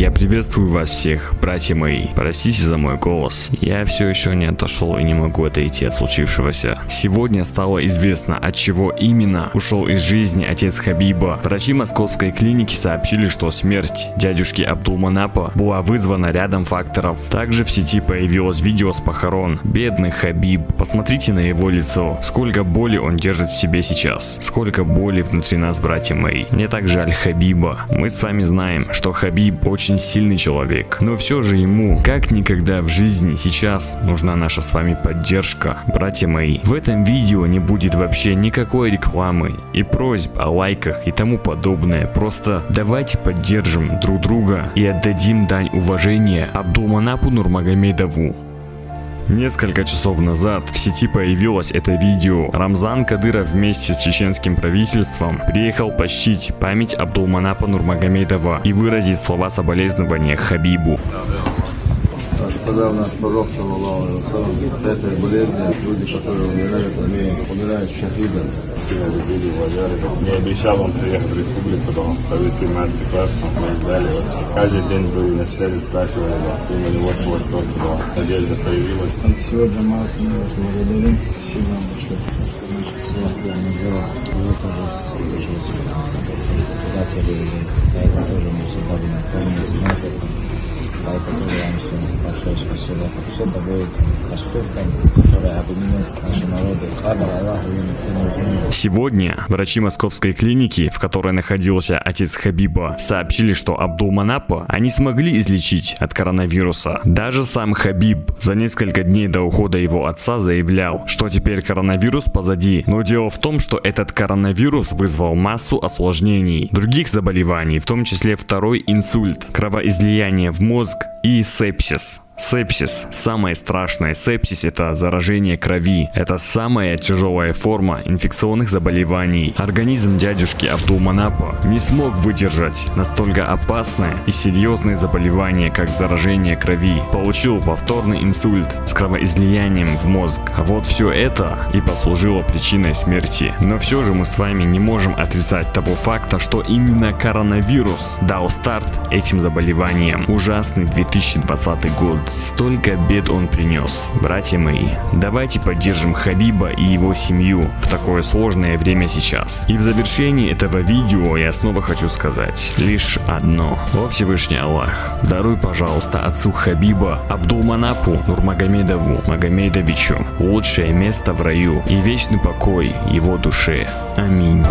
Я приветствую вас всех, братья мои. Простите за мой голос. Я все еще не отошел и не могу отойти от случившегося. Сегодня стало известно, от чего именно ушел из жизни отец Хабиба. Врачи московской клиники сообщили, что смерть дядюшки Абдулманапа была вызвана рядом факторов. Также в сети появилось видео с похорон. Бедный Хабиб. Посмотрите на его лицо. Сколько боли он держит в себе сейчас. Сколько боли внутри нас, братья мои. Мне так жаль Хабиба. Мы с вами знаем, что Хабиб очень сильный человек, но все же ему, как никогда в жизни, сейчас нужна наша с вами поддержка, братья мои. В этом видео не будет вообще никакой рекламы и просьб о лайках и тому подобное. Просто давайте поддержим друг друга и отдадим дань уважения Абдулманапу Нурмагомедову. Несколько часов назад в сети появилось это видео. Рамзан Кадыров вместе с чеченским правительством приехал почтить память Абдулманапа Нурмагомедова и выразить слова соболезнования Хабибу. Сказал наш пророк, саллаллаху алейхи, этой болезни люди, которые умирают шахидом. Не обещал он приехать в республику, но провести мастер-класс, мы ждали. Каждый день были на связи, спрашивали, думали, вот, надежда появилась. Сегодня мы вас благодарим. Спасибо вам большое, что наше село называло. Вы тоже получилось. Это тоже мы всегда будем помнить. Поэтому вам всем большое спасибо. Все это будет поступком, который объединит наши народы. Сегодня врачи московской клиники, в которой находился отец Хабиба, сообщили, что Абдулманапа они смогли излечить от коронавируса. Даже сам Хабиб за несколько дней до ухода его отца заявлял, что теперь коронавирус позади. Но дело в том, что этот коронавирус вызвал массу осложнений, других заболеваний, в том числе второй инсульт, кровоизлияние в мозг и сепсис. Сепсис. Самое страшное. Сепсис — это заражение крови. Это самая тяжелая форма инфекционных заболеваний. Организм дядюшки Абдулманапа не смог выдержать настолько опасное и серьезное заболевание, как заражение крови. Получил повторный инсульт с кровоизлиянием в мозг. А вот все это и послужило причиной смерти. Но все же мы с вами не можем отрицать того факта, что именно коронавирус дал старт этим заболеваниям. Ужасный 2020 год. Столько бед он принес. Братья мои, давайте поддержим Хабиба и его семью в такое сложное время сейчас. И в завершении этого видео я снова хочу сказать лишь одно. О Всевышний Аллах, даруй, пожалуйста, отцу Хабиба Абдулманапу Нурмагомедову Магомедовичу лучшее место в раю и вечный покой его душе. Аминь.